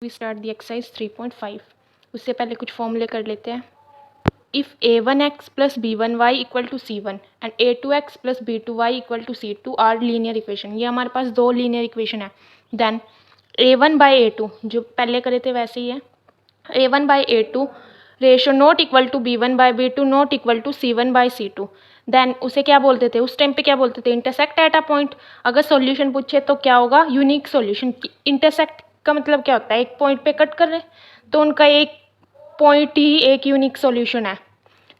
We start the exercise 3.5। उससे पहले कुछ फॉर्मूले कर लेते हैं। If a1x plus b1y equal to c1 and a2x plus b2y equal to c2 are linear equation, ये हमारे पास दो लीनियर इक्वेशन है। देन a1 बाई a2 जो पहले करे थे वैसे ही है, a1 by a2 ratio not equal to b1 by b2 not equal to c1 by c2। Then उसे क्या बोलते थे, उस टाइम पे क्या बोलते थे, इंटरसेक्ट एट अ पॉइंट। अगर सॉल्यूशन पूछे तो क्या होगा, यूनिक सॉल्यूशन। इंटरसेक्ट का मतलब क्या होता है, एक पॉइंट पे कट कर रहे तो उनका एक पॉइंट ही एक यूनिक सॉल्यूशन है।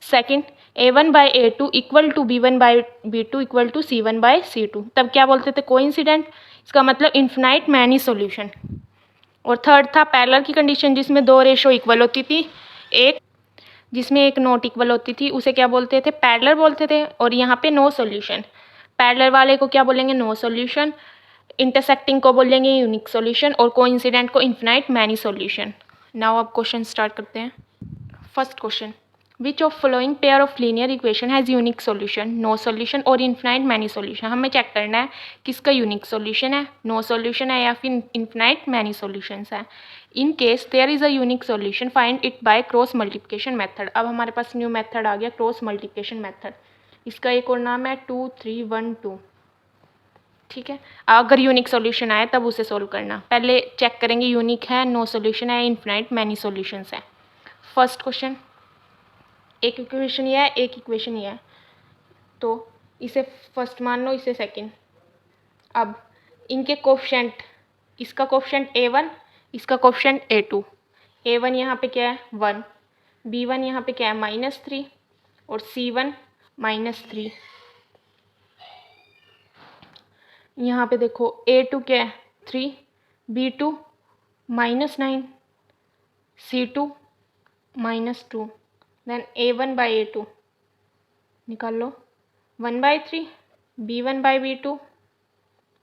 Second, a1 by a2 equal to b1 by b2 equal to c1 by c2, तब क्या बोलते थे, कोइंसिडेंट। इसका मतलब इन्फिनाइट मैनी सॉल्यूशन। और थर्ड था पैरेलल की कंडीशन, जिसमें दो रेशो इक्वल होती थी, एक जिसमें एक नॉट इक्वल होती थी उसे क्या बोलते थे, पैरेलल बोलते थे। और यहाँ पे नो सॉल्यूशन, पैरेलल वाले को क्या बोलेंगे, नो सॉल्यूशन। इंटरसेक्टिंग को बोलेंगे यूनिक सॉल्यूशन और कोइंसिडेंट को इन्फिनाइट मैनी सॉल्यूशन। नाउ अब क्वेश्चन स्टार्ट करते हैं। First question, which of following pair of linear equation has unique solution, no solution और इन्फिनाइट मैनी सॉल्यूशन। हमें चेक करना है किसका यूनिक सॉल्यूशन है, नो सॉल्यूशन है या फिर इन्फिनाइट मैनी सॉल्यूशंस है। In case there is a unique solution find it by cross multiplication method. अब हमारे पास न्यू मेथड आ गया, क्रॉस मल्टीप्लिकेशन मेथड। इसका एक और नाम है 2 3 1 2। ठीक है, अगर यूनिक सॉल्यूशन आए तब उसे सोल्व करना। पहले चेक करेंगे यूनिक है, नो सॉल्यूशन है, इन्फिनाइट मैनी सॉल्यूशंस है। फर्स्ट क्वेश्चन, एक इक्वेशन ये है, एक इक्वेशन ये है, तो इसे फर्स्ट मान लो, इसे सेकंड। अब इनके कोफिशिएंट, इसका कोफिशिएंट a1, इसका कोफिशिएंट a2। a1 यहाँ पे क्या है 1, b1 यहाँ पे क्या है -3 और c1 -3। यहाँ पे देखो a2 क्या है 3, b2 -9, c2 -2। Then a1 by a2 निकाल लो, 1/3, b1 बाई b2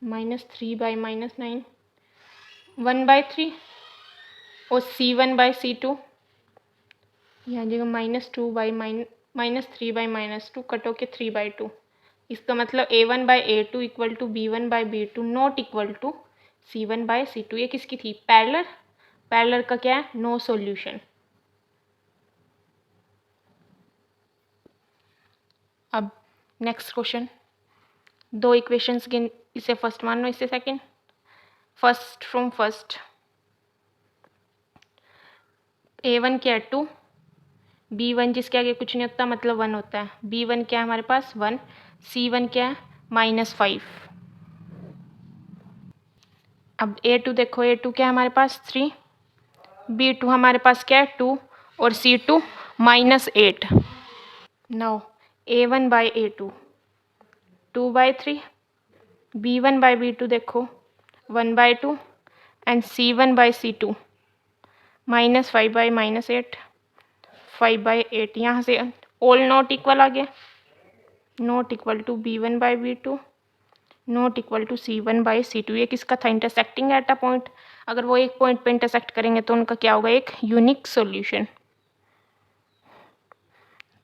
-3 बाई -9, 1/3 और c1 बाई c2 यहाँ जगह -2 बाई -3 बाई -2 कटो के 3/2। इसका मतलब a1 by a2 equal to b1 by b2 not equal to c1 by c2। ये किसकी थी, पैरेलल। पैरेलल का क्या है, नो सॉल्यूशन। अब नेक्स्ट क्वेश्चन, दो इक्वेशंस के, इसे फर्स्ट मान लो, इसे second. First from first, a1 क्या है 2, b1 जिसके आगे कुछ नहीं होता मतलब 1 होता है, b1 क्या है हमारे पास 1, c1 क्या है -5। अब a2 देखो, a2 क्या है हमारे पास 3, b2 हमारे पास क्या है 2 और c2 -8। Now a1 by a2 2/3, b1 by b2 देखो 1/2 and c1 by c2 -5 by -8, 5/8। यहाँ से ऑल नॉट इक्वल आ गया, not equal to b1 by b2 not equal to c1 by c2। ये किसका था, इंटरसेक्टिंग एट अ पॉइंट। अगर वो एक पॉइंट पे इंटरसेक्ट करेंगे तो उनका क्या होगा, एक यूनिक सॉल्यूशन।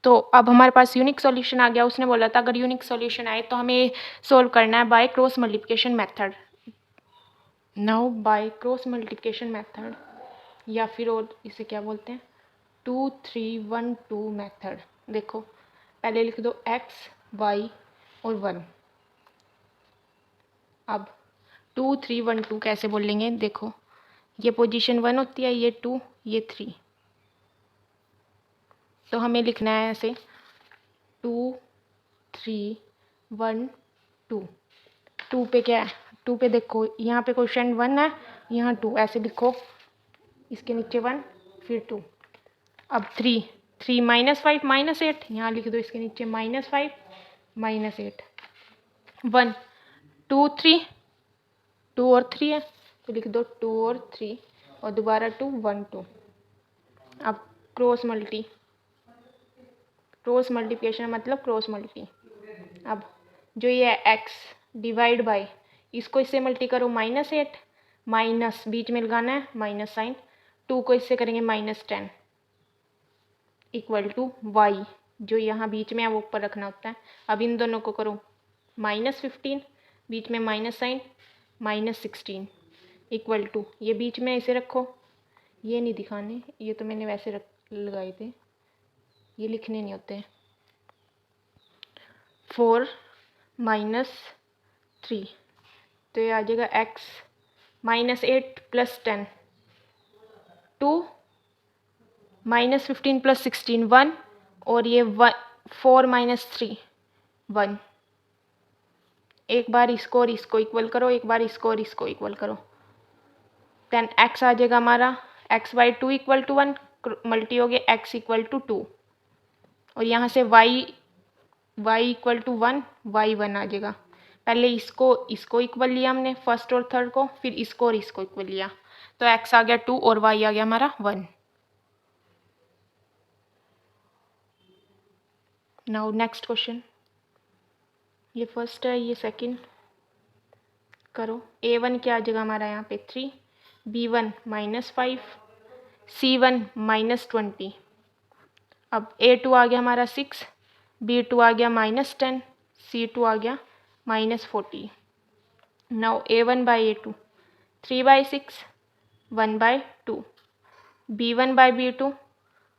तो अब हमारे पास यूनिक सॉल्यूशन आ गया। उसने बोला था अगर यूनिक सॉल्यूशन आए तो हमें सोल्व करना है bye cross multiplication method. Now bye cross multiplication method, या फिर और इसे क्या बोलते हैं 2 3 1 2 मेथड। देखो पहले लिख दो x y और 1। अब 2 3 1 2 कैसे बोलेंगे, देखो ये पोजीशन 1 होती है, ये 2, ये 3। तो हमें लिखना है ऐसे 2 3 1 2। 2 पे क्या है, 2 पे देखो यहाँ पे क्वेश्चन 1 है, यहाँ 2, ऐसे लिखो, इसके नीचे 1 फिर 2। अब 3 3 -5 -8, यहाँ लिख दो इसके नीचे -5 -8। 1 2 3, 2 और 3 है तो लिख दो 2 और 3 और दोबारा 2 1 2। अब क्रॉस मल्टीप्लिकेशन मतलब क्रॉस मल्टी। अब जो ये है x डिवाइड बाई, इसको इससे मल्टी करो -8, माइनस बीच में लगाना है माइनस साइन, 2 को इससे करेंगे -10 इक्वल टू y, जो यहाँ बीच में है वो ऊपर रखना होता है। अब इन दोनों को करो -15, बीच में माइनस साइन -16 इक्वल टू, ये बीच में इसे रखो ये नहीं दिखाने, ये तो मैंने वैसे लगाए थे, ये लिखने नहीं होते। 4 - 3, तो ये आ जाएगा x -8 + 10, 2 -15 + 16 1, और ये 4 - 3 1। एक बार इसको और इसको इक्वल करो, एक बार इसको और इसको इक्वल करो, देन x आ जाएगा हमारा x/2 = 1, मल्टी हो गया x = 2, और यहाँ से y = 1, y 1 आ जाएगा। पहले इसको इक्वल लिया हमने फर्स्ट और थर्ड को, फिर इसको और इसको इक्वल लिया, तो x आ गया 2 और y आ गया हमारा 1। नाउ नेक्स्ट क्वेश्चन, ये फर्स्ट है, ये सेकंड करो। a1 क्या आ जाएगा हमारा यहाँ पे 3, b1 -5, c1 -20। अब a2 आ गया हमारा 6, b2 आ गया -10, c2 आ गया -40। Now a1/a2 3/6, 1/2, b1/b2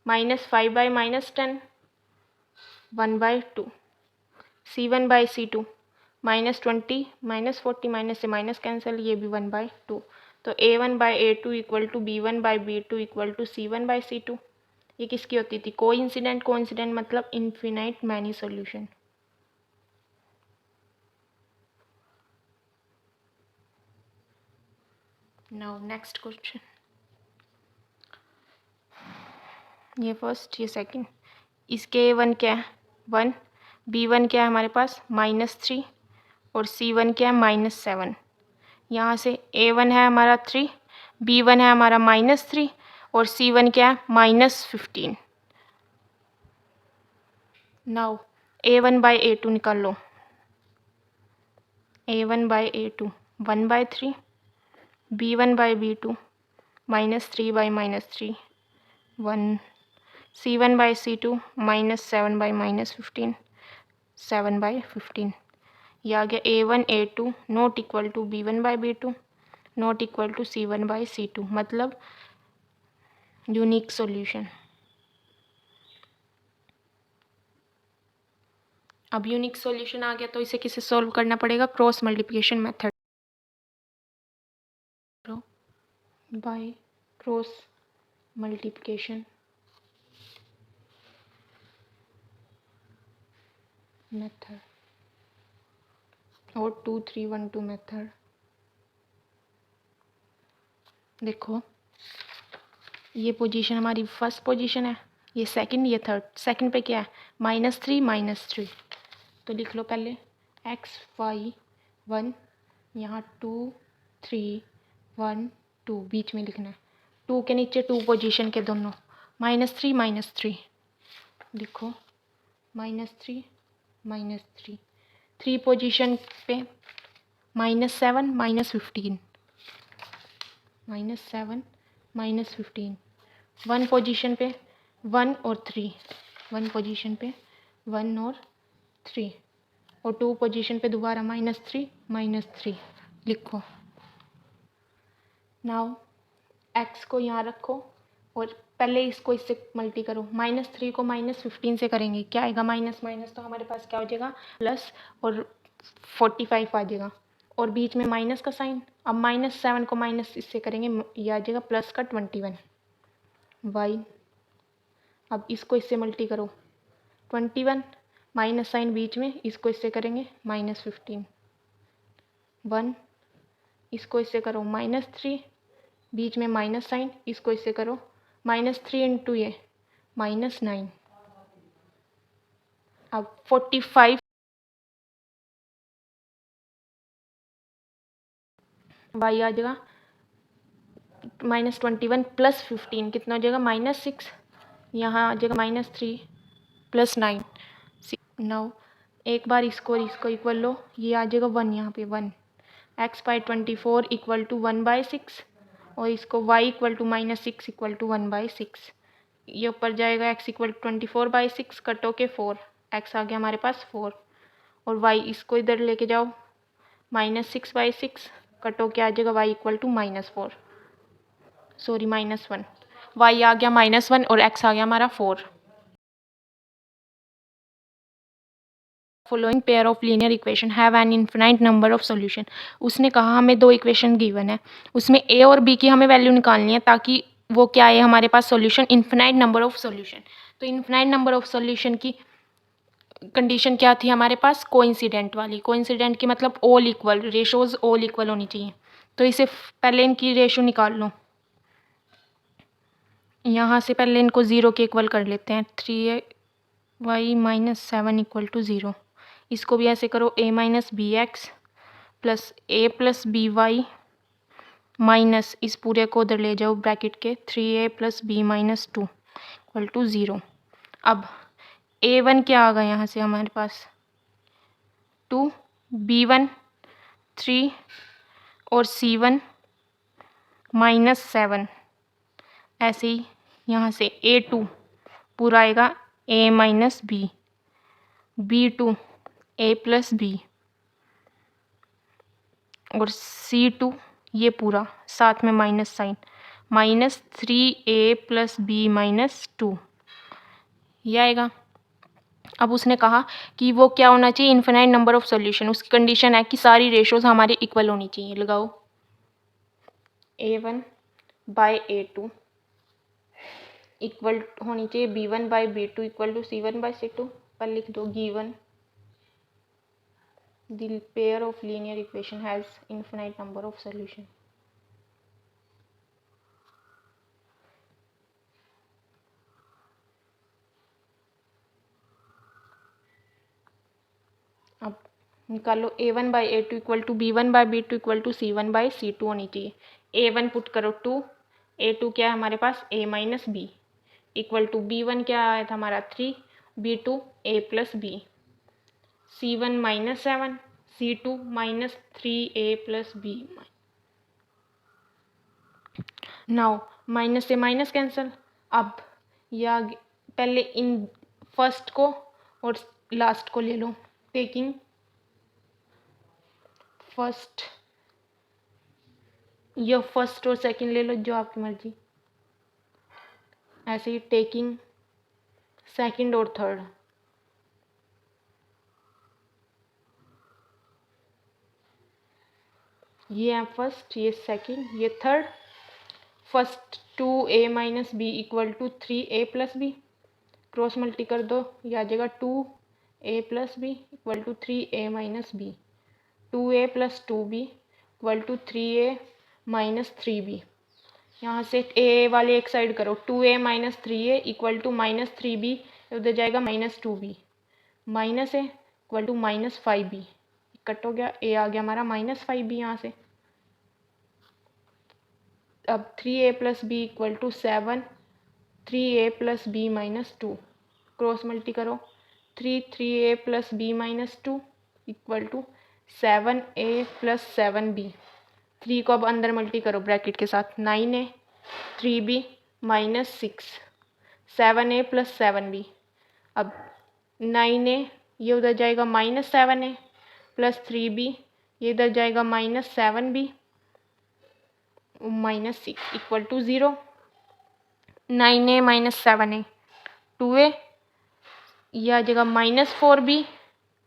-5/10, 1/2, c1/c2 -20, -40, minus से माइनस कैंसिल, ये भी 1/2। तो a1/a2 = b1/b2 = c1/c2। ये किसकी होती थी? कोइंसिडेंट। कोइंसिडेंट मतलब infinite many solution. Now next question, ये फर्स्ट, ये सेकंड। इसके a1 क्या है? 1, b1 क्या है हमारे पास? -3, और c1 क्या है? -7। यहाँ से a1 है हमारा 3, b1 है हमारा -3, और c1 क्या है? -15। नाउ a1/a2 निकाल लो। a1/a2 1/3, b1/b2 -3/-3 1, c1/c2 -7/-15 7/15। ये आ गया a1 a2 not equal to b1/b2 not equal to c1/c2, मतलब यूनिक सॉल्यूशन। अब यूनिक सॉल्यूशन आ गया तो इसे किसे सॉल्व करना पड़ेगा? Cross multiplication method by cross multiplication method और 2 3 1 2 मेथड। देखो, ये पोजीशन हमारी फर्स्ट पोजीशन है, ये सेकंड, ये थर्ड। सेकंड पे क्या है? -3 -3, तो लिख लो पहले x y 1, यहाँ 2 3 1 2, बीच में लिखना है। 2 के नीचे 2 पोजीशन के दोनों, -3 -3 लिखो, -3 -3। 3 पोजीशन पे -7 -15, -7 -15। 1 पोजीशन पे 1 और 3, 1 पोजीशन पे 1 और 3, और 2 पोजीशन पे दोबारा -3 -3 लिखो। नाउ x को यहाँ रखो और पहले इसको इससे मल्टी करो। -3 को -15 से करेंगे, क्या आएगा? माइनस माइनस, तो हमारे पास क्या हो जाएगा? प्लस, और 45 आ जाएगा, और बीच में माइनस का साइन। अब -7 को माइनस इससे करेंगे, ये आ जाएगा प्लस का 21 y। अब इसको इससे मल्टी करो, 21 माइनस साइन बीच में, इसको इससे करेंगे -15 1, इसको इससे करो -3, बीच में माइनस साइन, इसको इससे करो -3 इंटू ये -9। अब 45 y आ जाएगा -21 + 15 कितना हो जाएगा? -6। यहाँ आ जाएगा -3 + 9। नाउ एक बार इसको और इसको इक्वल लो, ये आ जाएगा 1, यहाँ पे 1। x/24 = 1/6, और इसको y = -6 = 1/6। ये ऊपर जाएगा x = 24/6, कटो के 4, x आ गया हमारे पास 4, और y इसको इधर लेके जाओ, -6/6, कटो के आ जाएगा y = -4, सॉरी -1। y आ गया -1 और x आ गया हमारा 4। Following pair of linear equation have an infinite number of solution. उसने कहा हमें 2 इक्वेशन गिवन है, उसमें a और b की हमें वैल्यू निकालनी है ताकि वो क्या है हमारे पास solution, infinite number of solution. तो इन्फिनाइट नंबर ऑफ सॉल्यूशन की कंडीशन क्या थी हमारे पास, कोइंसिडेंट वाली। कोइंसिडेंट की मतलब all equal, ratios all equal होनी चाहिए। तो इसे पहले इनकी रेशो निकाल लो, यहाँ से पहले इनको 0 के इक्वल कर लेते हैं। 3y - 7 = 0। इसको भी ऐसे करो, a - bx plus a + by minus इस पूरे को उधर ले जाओ ब्रैकेट के, 3a + b - 2 = 0। अब a1 क्या आ गया यहाँ से हमारे पास 2, b1 3 और c1 -7। ऐसे ही यहाँ से a2 पूरा आएगा a - b, b2 a + b और c2 ये पूरा साथ में माइनस साइन, -3a + b - 2 ये आएगा। अब उसने कहा कि वो क्या होना चाहिए, इन्फिनाइट नंबर ऑफ सॉल्यूशन। उसकी कंडीशन है कि सारी रेशोज हमारे इक्वल होनी चाहिए। लगाओ, a1 बाय a2 इक्वल होनी चाहिए b1 bye b2 = c1 bye c2। पर लिख दो given the pair of linear equation has infinite number of solution. अब निकालो, a1 bye a2 = b1 bye b2 = c1 bye c2 होनी चाहिए। a1 पुट करो 2, a2 क्या है हमारे पास a - b = b1 क्या आया था हमारा 3, b2 a + b, c1 -7, c2 -3a + b। Now minus से माइनस कैंसिल। अब या पहले इन फर्स्ट को और लास्ट को ले लो, टेकिंग फर्स्ट, या फर्स्ट और सेकंड ले लो जो आपकी मर्जी। ऐसे ही टेकिंग सेकंड और थर्ड। ये है फर्स्ट, ये सेकंड, ये third. First 2a - b = 3a + b, cross multi कर दो, ये आ जाएगा 2a + b = 3a - b, 2a + 2b = 3a - 3b। यहाँ से a वाले एक साइड करो, 2a - 3a = -3b, उधर जाएगा -2b, minus a = -5b, cut हो गया, a आ गया हमारा -5b यहाँ से। अब 3a + b = 7, 3a + b - 2, cross multi करो, 3a + b - 2 = 7a + 7b। 3 को अब अंदर मल्टी करो ब्रैकेट के साथ, 9a 3b - 6, 7a + 7b। अब 9a ये उधर जाएगा -7a + 3b, ये इधर जाएगा -7b -6 = 0। 9a - 7a 2a, यह आ जाएगा -4b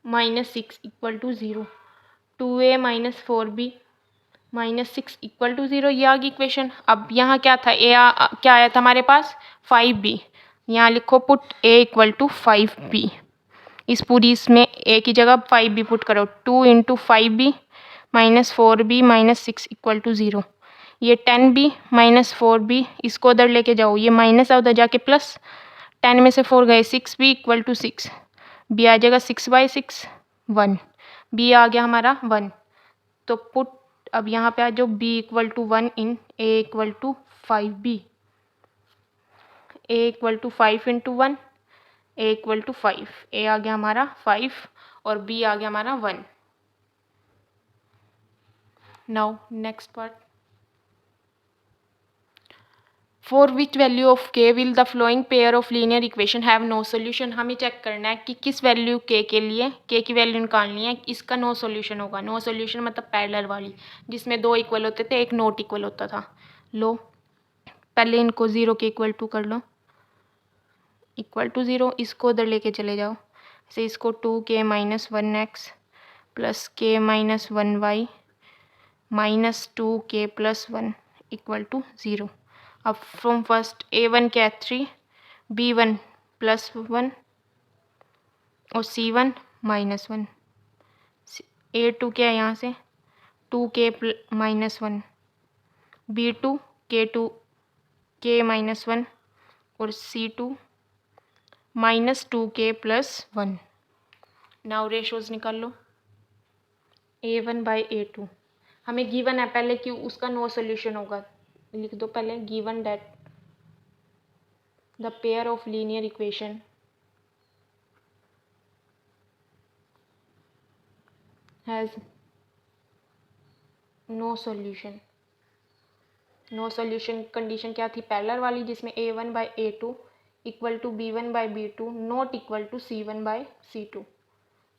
-6 = 0। 2a - 4b -6 = 0, ये आ गई इक्वेशन। अब यहाँ क्या था, क्या आया था हमारे पास 5b। यहाँ लिखो पुट a = 5b। इस पूरी इसमें a की जगह 5b पुट करो, 2 × 5b -4b -6 = 0। ये 10b -4b इसको उधर लेके जाओ, ये माइनस है उधर जाके प्लस, 10 में से 4 गए, 6b = 6, b आ जाएगा 6/6 1, b आ गया हमारा 1। तो पुट अब यहाँ पे आ जाओ, b = 1 in a = 5b, a = 5 × 1, a = 5, a आ गया हमारा 5 और b आ गया हमारा 1। Now next part, for which value of k will the following pair of linear equation have no solution. हमें चेक करना है कि किस वैल्यू k के लिए, k की वैल्यू निकालनी है, इसका नो सोल्यूशन होगा। नो सोल्यूशन मतलब पैरेलल वाली, जिसमें 2 इक्वल होते थे, एक नॉट इक्वल होता था। लो पहले इनको 0 के इक्वल टू कर लो, इक्वल टू 0, इसको उधर लेके चले जाओ। ऐसे इसको 2k minus 1x plus k minus 1y minus 2k plus 1 equal to 0। अब फ्रॉम फर्स्ट a1 क्या है 3, b1 प्लस 1 और c1 माइनस 1, a2 क्या है यहाँ से 2k minus 1, b2 k2 k minus 1 और c2 minus 2k plus 1। Now ratios निकाल लो। a1 बाई a2 हमें गिवन है पहले कि उसका नो सोल्यूशन होगा, लिख दो पहले given that the pair of linear equation has no solution. No solution condition क्या थी पैरेलल वाली, जिसमें a1 by a2 equal to b1 by b2 not equal to c1 by c2।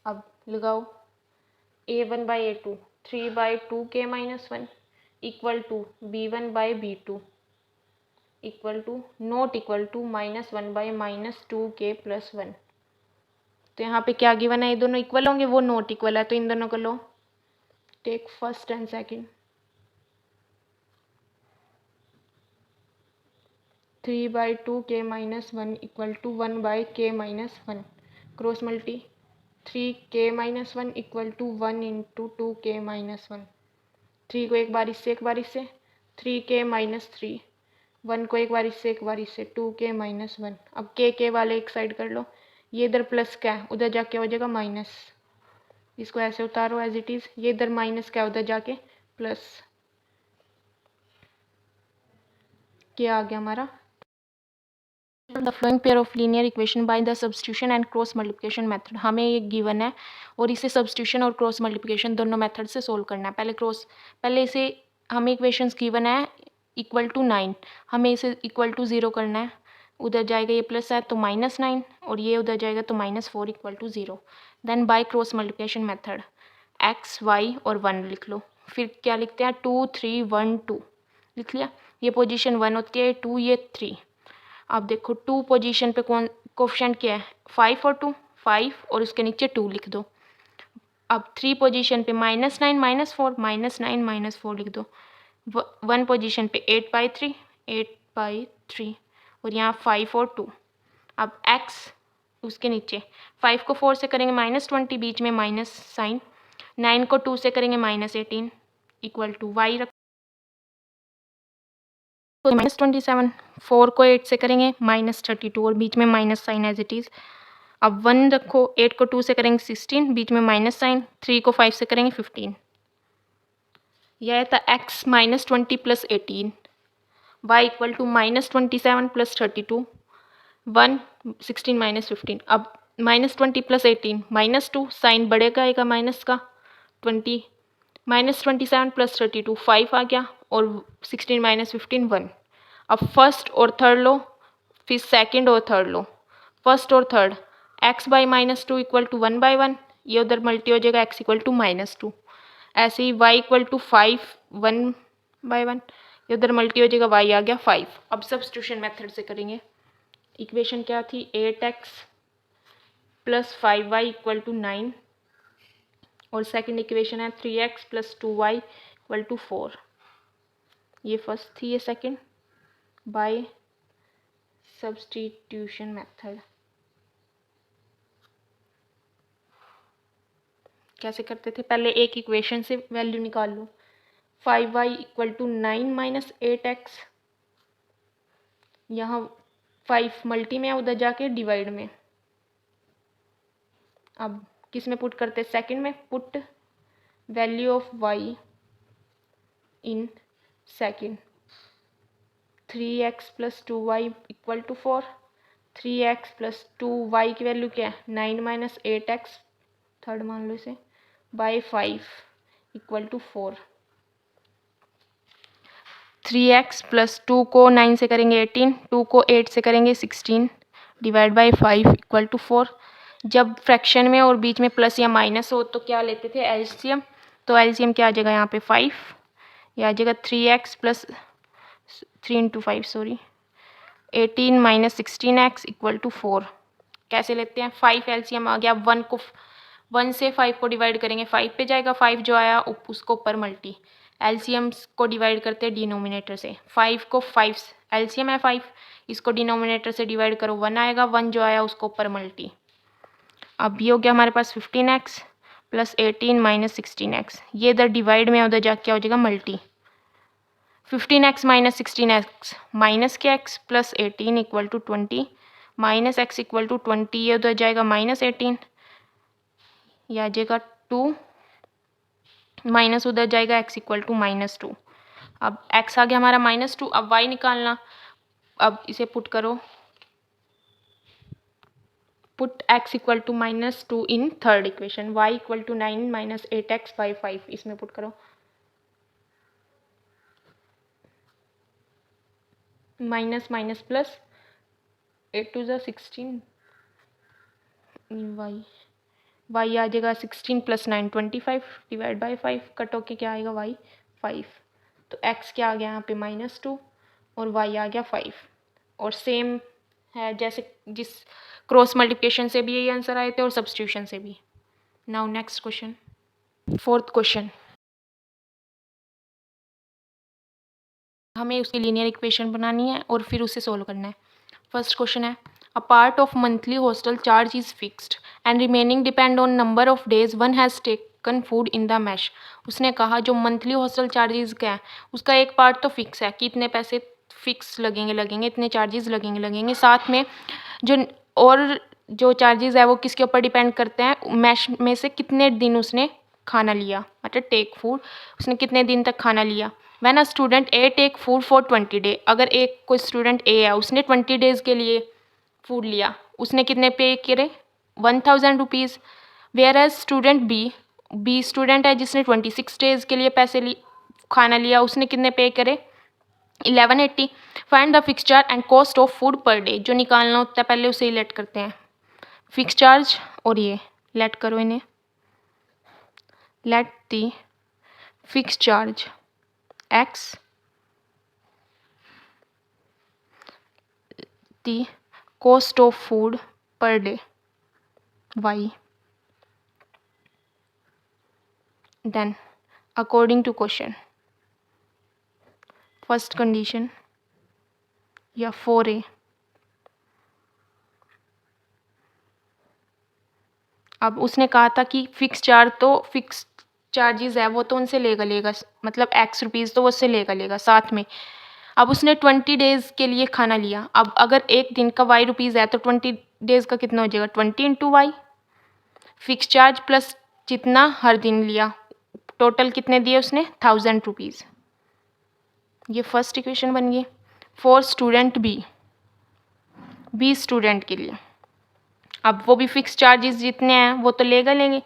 अब लगाओ a1 by a2 3 by 2k minus 1 equal to b1 by b2 equal to not equal to minus 1 by minus 2k plus 1। तो यहाँ पे क्या given है, ये दोनों equal होंगे, वो नॉट इक्वल है, तो इन दोनों को लो, take first and second. 3 by 2k minus 1 equal to 1 by k minus 1 cross multi 3k minus 1 equal to 1 into 2k minus 1। 3 को एक बार इससे एक बार इससे 3k माइनस 3, 1 को एक बार इससे 2k माइनस 1। अब k वाले एक साइड कर लो, ये इधर प्लस क्या है उधर जाके हो जाएगा माइनस, इसको ऐसे उतारो एज इट इज़, ये इधर माइनस क्या है उधर जाके प्लस, क्या आ गया हमारा the following pair of linear equation by the substitution and cross multiplication method. हमें ये गिवन है और इसे सब्स्टिट्यूशन और क्रॉस मल्टीप्लिकेशन दोनों मेथड से सोल्व करना है। पहले इसे हमें इक्वेशंस गिवन है इक्वल टू 9, हमें इसे इक्वल टू 0 करना है, उधर जाएगा ये प्लस है तो माइनस 9 और ये उधर जाएगा तो minus 4 equal to 0। Then by cross multiplication method x y और 1 लिख लो, फिर क्या लिखते हैं 2 3 1 2 लिख लिया, ये पोजीशन 1 होती है, 2 ये 3। अब देखो 2 पोजीशन पे कौन कोफिशिएंट क्या है 5 और 2, 5 और उसके नीचे 2 लिख दो। अब 3 पोजीशन पे माइनस 9 माइनस 4 माइनस 9 माइनस 4 लिख दो। 1 पोजीशन पे 8 बाई 3 8 बाई 3 और यहाँ 5 और 2। अब x उसके नीचे 5 को 4 से करेंगे माइनस 20, बीच में माइनस साइन, 9 को 2 से करेंगे माइनस 18 इक्वल टू y रख तो माइनस 27, 4 को 8 से करेंगे माइनस 32 और बीच में minus sign as it is. अब 1 रखो, 8 को 2 से करेंगे 16, बीच में माइनस साइन, 3 को 5 से करेंगे 15। यह था x minus 20 plus 18, y equal to minus 27 plus 32, 1 16 minus 15। अब माइनस 20 प्लस 18 माइनस 2, साइन बढ़ेगा आएगा माइनस का 20, माइनस 27 प्लस 32 5 आ गया और 16 माइनस 15 1। अब फर्स्ट और थर्ड लो, फिर सेकंड और थर्ड लो, फर्स्ट और third x by minus 2 equal to 1 by 1, ये उधर मल्टी हो जाएगा x इक्वल टू माइनस 2। ऐसे ही y इक्वल टू 5 1 बाई 1, ये उधर मल्टी हो जाएगा y आ गया 5। अब सब्स्टिट्यूशन मेथड से करेंगे, इक्वेशन क्या थी 8x plus 5y equal to 9 और सेकंड इक्वेशन है 3x plus 2y equal to 4। ये फर्स्ट थी, ये सेकंड बाय सब्स्टिट्यूशन मेथड। कैसे करते थे, पहले एक इक्वेशन से वैल्यू निकाल लो, 5y equal to 9 minus 8x, यहाँ 5 मल्टी में है उधर जाके डिवाइड में। अब किस में पुट करते हैं, सेकंड में, put value of y in second, 3x plus 2y equal to 4, 3x plus 2y की वैल्यू क्या है 9 माइनस 8x, थर्ड मान लो इसे, by 5 equal to 4। 3x plus 2 को 9 से करेंगे 18, 2 को 8 से करेंगे 16 डिवाइड बाई 5 इक्वल टू 4। जब फ्रैक्शन में और बीच में प्लस या माइनस हो तो क्या लेते थे एलसीएम, तो एलसीएम क्या आ जाएगा यहाँ पे 5, यह आ जाएगा 3x plus 3 into 5 sorry 18 minus 16x equal to 4। कैसे लेते हैं? 5 एलसीएम आ गया, 1 से 5 को डिवाइड करेंगे 5 पे जाएगा, 5 जो आया उसको ऊपर मल्टी, एलसीएम को डिवाइड करते हैं डिनोमिनेटर से, 5 को 5 एलसीएम है 5, इसको डिनोमिनेटर से डिवाइड करो 1 आएगा, 1 जो आया उसको ऊपर मल्टी। अब ये हो गया हमारे पास 15x प्लस 18 माइनस 16x, ये इधर डिवाइड में उधर जाके क्या हो जाएगा multi. 15x minus 16x minus के x plus 18 equal to 20 minus x equal to 20, ये उधर जाएगा माइनस 18, यह आ जाएगा 2 माइनस उधर जाएगा x इक्वल टू -2। अब x आ गया हमारा -2, अब y निकालना, अब इसे पुट करो, put x equal to -2 in third equation, y equal to 9 minus 8x by 5, इसमें पुट करो, माइनस माइनस प्लस 8 टू ज़ा 16, y आ जाएगा 16 प्लस 9 25 डिवाइड बाई 5, कट होके क्या आएगा y 5, तो x क्या आ गया यहाँ पे -2 और y आ गया 5, और सेम है जैसे जिस क्रॉस मल्टीप्लिकेशन से भी यही आंसर आए थे और सब्स्टिट्यूशन से भी। Now next question, fourth question, हमें उसकी लीनियर इक्वेशन बनानी है और फिर उसे सोल्व करना है। फर्स्ट क्वेश्चन है, a part of monthly hostel charge is fixed and remaining depend on number of days one has taken food in the mash. उसने कहा जो मंथली हॉस्टल चार्जेस क्या है, उसका एक पार्ट तो फिक्स है कि इतने पैसे फिक्स लगेंगे, इतने चार्जेस लगेंगे, साथ में जो और जो चार्जेस है वो किसके ऊपर डिपेंड करते हैं, मैश में से कितने दिन उसने खाना लिया, मतलब टेक फूड उसने कितने दिन तक खाना लिया। When a student a take food for 20 day, अगर एक कोई स्टूडेंट ए है उसने 20 डेज के लिए फूड लिया, उसने कितने पे करे 1000 rupees. Whereas student B student है जिसने 26 डेज के लिए खाना लिया, उसने कितने पे करे 1180। Find the fix charge and cost of food per day, जो निकालना होता है पहले उसे ही लेट करते हैं, फिक्स चार्ज और ये लेट करो इन्हें, let the fix charge x the cost of food per day y, then according to question first condition या 4a, अब उसने कहा था कि फिक्स चार्जेस है वो तो उनसे लेगा, मतलब x रुपीज़ तो वो उससे लेगा साथ में। अब उसने 20 डेज़ के लिए खाना लिया, अब अगर एक दिन का y रुपीज़ है तो 20 डेज़ का कितना हो जाएगा 20 into y, fix charge plus जितना हर दिन लिया, टोटल कितने दिए उसने 1000 रुपीज़। ये फर्स्ट इक्वेशन बन गई। फॉर स्टूडेंट बी स्टूडेंट के लिए, अब वो भी फिक्स चार्जेस जितने हैं वो तो लेंगे,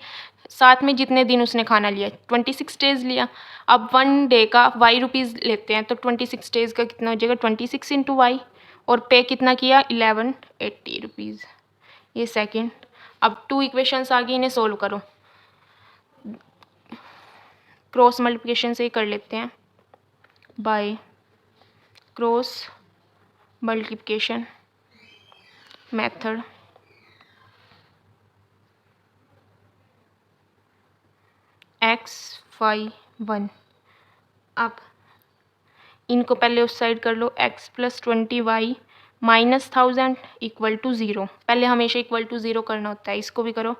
साथ में जितने दिन उसने खाना लिया 26 डेज़ लिया। अब 1 डे का y रुपीज़ लेते हैं तो 26 डेज़ का कितना हो जाएगा 26 इंटू वाई, और पे कितना किया 1180 रुपीज़। ये सेकंड। अब 2 इक्वेशंस आ गई, इन्हें सोल्व करो, क्रॉस मल्टीप्लिकेशन से ही कर लेते हैं, bye cross multiplication method. x5 1, अब इनको पहले उस साइड कर लो, x plus 20y minus 1000 equal to 0, पहले हमेशा इक्वल टू 0 करना होता है, इसको भी करो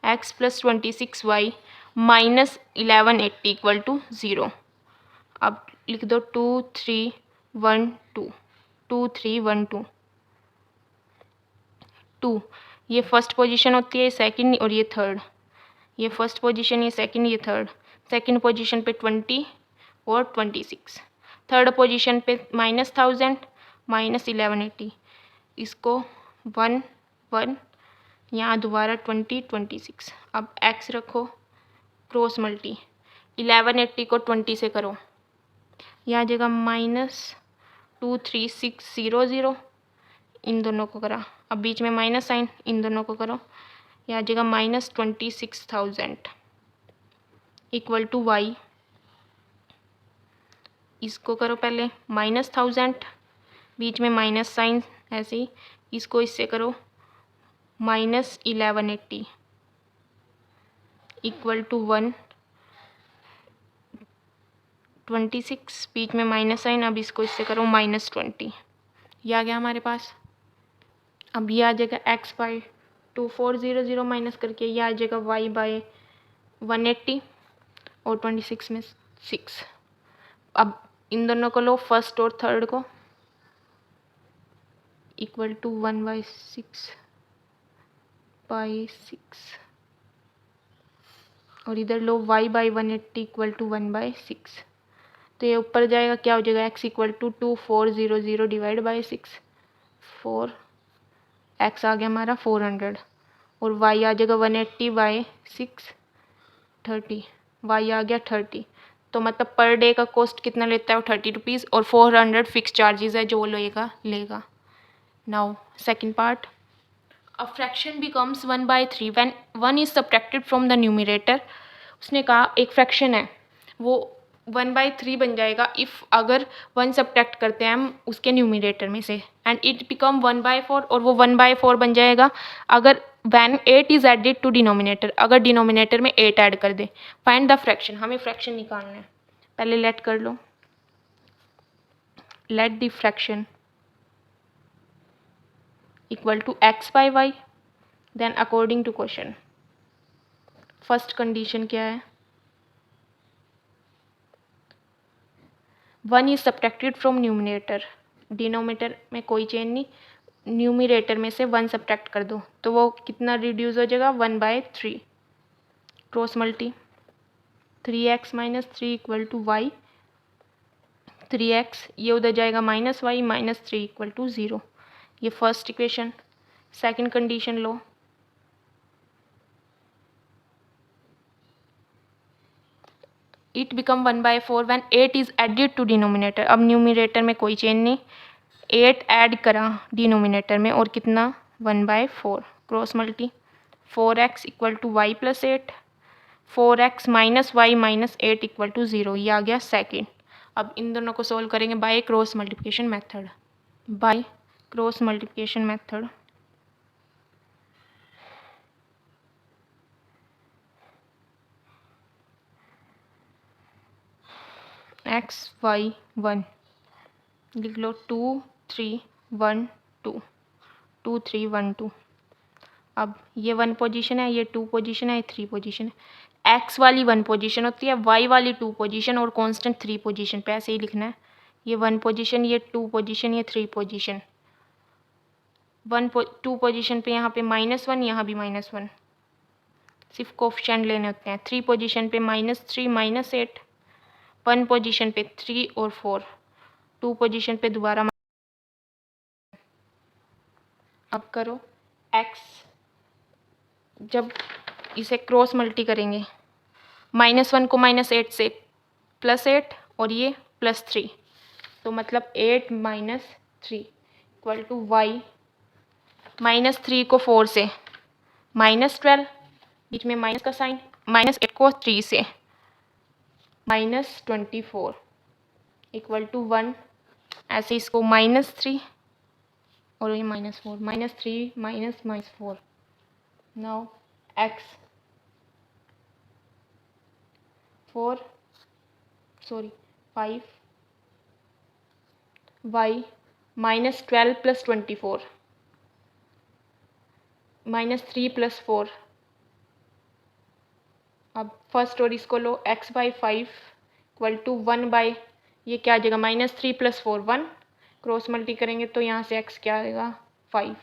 x plus 26y minus 1180 equal to 0। अब लिख दो 2 3 1 2 2 3 1 2 2, ये फर्स्ट पोजीशन होती है, सेकंड और ये थर्ड, ये फर्स्ट पोजीशन, ये सेकंड, ये थर्ड। सेकंड पोजीशन पे 20 और 26, थर्ड पोजीशन पे -1000 माइनस 1180, इसको 1 1, यहाँ दोबारा 20 26। अब x रखो, क्रॉस मल्टी 1180 को 20 से करो, यहाँ जगह -23600, इन दोनों को करा, अब बीच में माइनस साइन, इन दोनों को करो, यहाँ जगह -26000 इक्वल टू y इसको करो पहले -1000, बीच में माइनस साइन ऐसे ही, इसको इससे करो -1180 इक्वल टू 126, बीच में माइनस साइन, अब इसको इससे करो -20, ये आ गया हमारे पास। अब ये आ जाएगा x बाई 2400 माइनस करके, ये आ जाएगा y बाई 180 और 26 में 6। अब इन दोनों को लो, फर्स्ट और थर्ड को, इक्वल टू 1/6 और इधर लो y बाई 180 इक्वल टू 1/6। तो ये ऊपर जाएगा, क्या हो जाएगा x equal to 2400 divide by 6, 4, x आ गया हमारा 400 और y आ जाएगा 180 बाई 6, 30, y आ गया 30। तो मतलब पर डे का कॉस्ट कितना लेता है वो 30 रुपीज़ और 400 फिक्स चार्जेस है जो वो लेगा। Now second part, a fraction becomes 1/3 when 1 is subtracted from the numerator. उसने कहा एक फ्रैक्शन है वो 1/3 बन जाएगा इफ़ अगर 1 सब्ट्रैक्ट करते हैं हम उसके न्यूमरेटर में से, एंड इट बिकम 1/4 और वो 1/4 बन जाएगा अगर when 8 is added to denominator, अगर डिनोमिनेटर में 8 ऐड कर दे। फाइंड द फ्रैक्शन, हमें फ्रैक्शन निकालना है। पहले लेट कर लो, let the fraction equal to x by Y, then according to question first condition क्या है, 1 is subtracted from numerator, denominator में कोई चेंज नहीं, न्यूमिनेटर में से 1 सब्ट्रैक्ट कर दो तो वो कितना रिड्यूस हो जाएगा 1/3, cross multi 3x minus 3 equal to y, 3x ये उधर जाएगा -y -3 इक्वल टू 0, ये फर्स्ट इक्वेशन। सेकंड कंडीशन लो, it become 1/4 when 8 is added to denominator. अब न्यूमिनेटर में कोई चेंज नहीं, 8 ऐड करा डिनोमिनेटर में और कितना 1/4, cross multi 4x equal to y plus 8, 4x minus y minus 8 equal to 0, ये आ गया सेकेंड। अब इन दोनों को सोल्व करेंगे bye cross multiplication method, by cross multiplication method. x/y1 लिख लो 2 3 1 2, 2 3 1 2। अब ये 1 पोजीशन है, ये 2 पोजीशन है, ये 3 पोजीशन है। x वाली 1 पोजीशन होती है, y वाली 2 पोजीशन और कांस्टेंट 3 पोजीशन पे, ऐसे ही लिखना है। ये 1 पोजीशन, ये 2 पोजीशन, ये 3 पोजीशन। 2 पोजीशन पे यहाँ पे -1, यहाँ भी -1, सिर्फ कोफिशिएंट लेने होते हैं। 3 पोजीशन पे -3 -8, 1 पोजीशन पे 3 और 4, 2 पोजीशन पे दोबारा। अब करो x, जब इसे क्रॉस मल्टी करेंगे, -1 को -8 से +8 और ये +3, तो मतलब 8 - 3 इक्वल टू y, -3 को 4 से -12, बीच में माइनस का साइन, -8 को 3 से -24 इक्वल टू 1, ऐसे इसको -3 और ये -4, -3 -4। Now x 5 y -12 + 24 -3 + 4। अब फर्स्ट और इसको लो, x/5 इक्वल टू 1 ये क्या आ जाएगा -3 + 4 1, क्रॉस मल्टी करेंगे तो यहाँ से x क्या आएगा 5।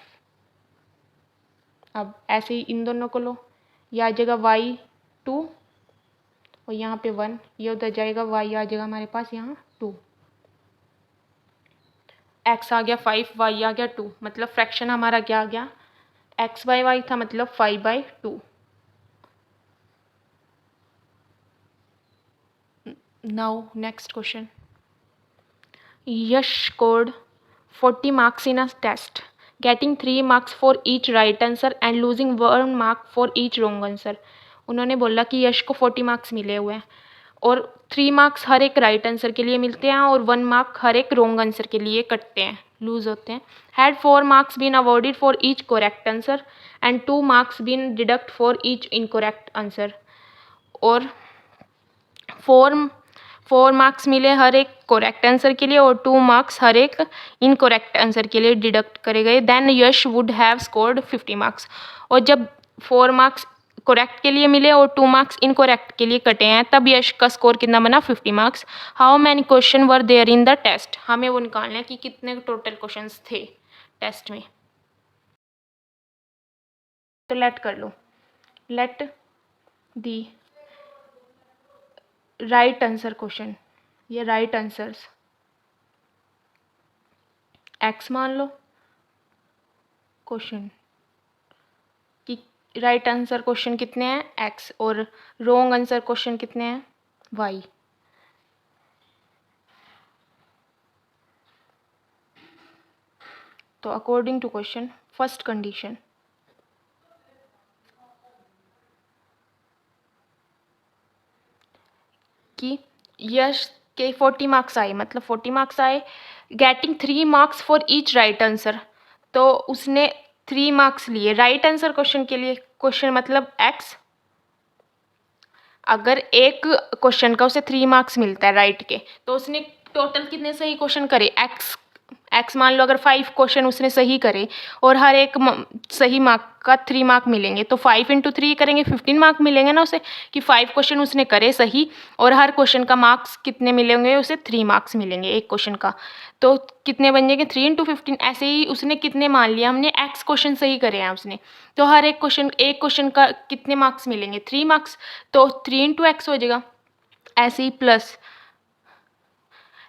अब ऐसे ही इन दोनों को लो, ये आ जाएगा y2 और यहाँ पे 1, ये उधर जाएगा, y आ जाएगा हमारे पास यहाँ 2, x आ गया 5, y आ गया 2, मतलब फ्रैक्शन हमारा क्या आ गया, x/y था मतलब 5/2। Now next question, Yash scored 40 marks in a test, getting 3 marks for each right answer and losing 1 mark for each wrong answer. उन्होंने बोला कि यश को 40 मार्क्स मिले हुए हैं और 3 मार्क्स हर एक राइट आंसर के लिए मिलते हैं और 1 मार्क हर एक रॉन्ग आंसर के लिए कटते हैं, लूज होते हैं। Had 4 marks been awarded for each correct answer and 2 marks been deduct for each incorrect answer. और 4 मार्क्स मिले हर एक करेक्ट आंसर के लिए और 2 मार्क्स हर एक इनकरेक्ट आंसर के लिए डिडक्ट करे गए। Then Yash would have scored 50 marks. और जब 4 मार्क्स करेक्ट के लिए मिले और 2 मार्क्स इनकरेक्ट के लिए कटे हैं तब यश का स्कोर कितना बना, 50 marks. How many question were there in the test, हमें वो निकालना है कि कितने टोटल क्वेश्चंस थे टेस्ट में। तो लेट कर लो, let the right answer question, ये राइट आंसर्स एक्स मान लो क्वेश्चन कि राइट आंसर क्वेश्चन कितने हैं एक्स और रॉन्ग आंसर क्वेश्चन कितने हैं वाई। तो according to question first condition कि यश के 40 मार्क्स आए, मतलब 40 मार्क्स आए, getting 3 marks for each right answer. तो उसने 3 मार्क्स लिए राइट आंसर क्वेश्चन के लिए, क्वेश्चन मतलब एक्स। अगर एक क्वेश्चन का उसे 3 मार्क्स मिलता है राइट के, तो उसने टोटल कितने सही क्वेश्चन करे, एक्स मान लो अगर 5 क्वेश्चन उसने सही करे और हर एक सही मार्क का 3 मार्क मिलेंगे, तो 5 × 3 करेंगे 15 मार्क मिलेंगे ना उसे, कि 5 क्वेश्चन उसने करे सही और हर क्वेश्चन का मार्क्स कितने मिलेंगे उसे, 3 मार्क्स मिलेंगे एक क्वेश्चन का। तो कितने बन जाएंगे, 3 × 15। ऐसे ही उसने कितने मान लिया हमने, एक्स क्वेश्चन सही करे हैं उसने, तो हर एक क्वेश्चन का कितने मार्क्स मिलेंगे, 3 मार्क्स। तो 3 × x हो जाएगा। ऐसे ही प्लस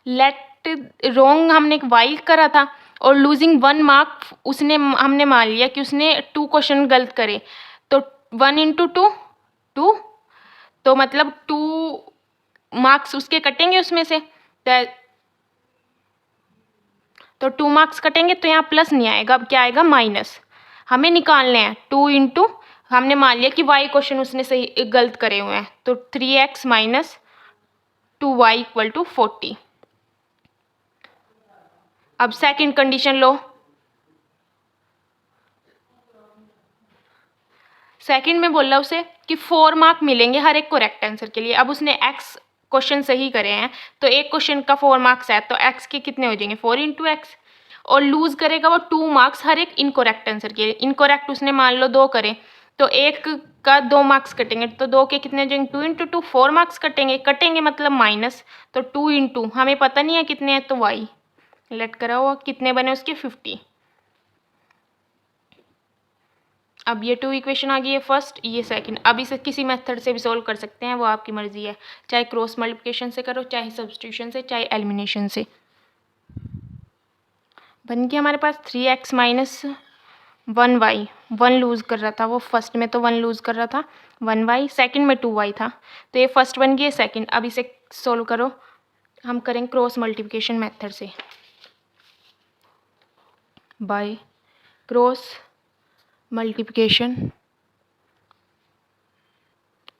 लेट रॉन्ग हमने एक वाई करा था और लूजिंग 1 मार्क उसने, हमने मान लिया कि उसने 2 क्वेश्चन गलत करे, तो 1 × 2 2, तो मतलब 2 मार्क्स उसके कटेंगे उसमें से, तो 2 मार्क्स कटेंगे तो यहाँ प्लस नहीं आएगा, अब क्या आएगा, माइनस। हमें निकालने हैं 2 × हमने मान लिया कि वाई क्वेश्चन उसने सही गलत करे हुए हैं, तो 3x - 2y = 40। अब सेकंड कंडीशन लो, सेकंड में बोला उसे कि 4 मार्क मिलेंगे हर एक करेक्ट आंसर के लिए। अब उसने एक्स क्वेश्चन सही करे हैं, तो एक क्वेश्चन का 4 मार्क्स है, तो एक्स के कितने हो जाएंगे, 4 × x। और लूज करेगा वो 2 मार्क्स हर एक इनकरेक्ट आंसर के लिए। इनकरेक्ट उसने मान लो 2 करे, तो एक का 2 मार्क्स कटेंगे, तो 2 के कितने हो जाएंगे, 2 × 2 4 मार्क्स कटेंगे मतलब माइनस, तो 2 × हमें पता नहीं है कितने हैं, तो वाई लेट करा हुआ कितने बने उसके, 50। अब ये 2 इक्वेशन आ गई है फर्स्ट, ये सेकंड। अब इसे किसी मेथड से भी सॉल्व कर सकते हैं, वो आपकी मर्जी है, चाहे क्रॉस मल्टीप्लिकेशन से करो, चाहे सब्स्टिट्यूशन से, चाहे एलिमिनेशन से। बन गया हमारे पास 3x - 1y, 1 लूज़ कर रहा था वो, फर्स्ट में तो 1 लूज़ कर रहा था, 1y, सेकंड में 2y था, तो ये फर्स्ट बन गया, सेकंड। अब इसे सॉल्व करो, हम करेंगे क्रॉस मल्टीप्लिकेशन मेथड से, बाय क्रॉस मल्टीप्लिकेशन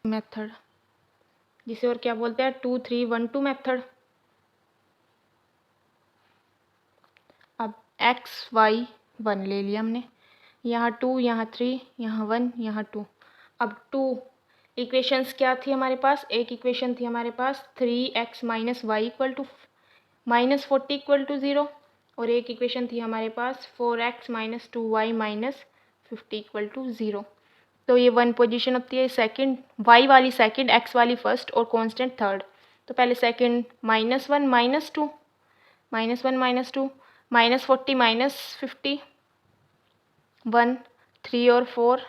मेथड, जिसे और क्या बोलते हैं, 2 3 1 2 मेथड। अब x y 1 ले लिया हमने, यहाँ 2, यहाँ 3, यहाँ 1, यहाँ 2। अब 2 इक्वेशंस क्या थी हमारे पास, एक इक्वेशन थी हमारे पास 3x - y = -40 = 0, और एक इक्वेशन थी हमारे पास 4x - 2y - 50 = 0। तो ये 1 पोजीशन होती है सेकंड, y वाली सेकंड, x वाली फर्स्ट और कांस्टेंट थर्ड। तो पहले सेकंड -1 - 2 -1 - 2 -40 - 50 1 3 और 4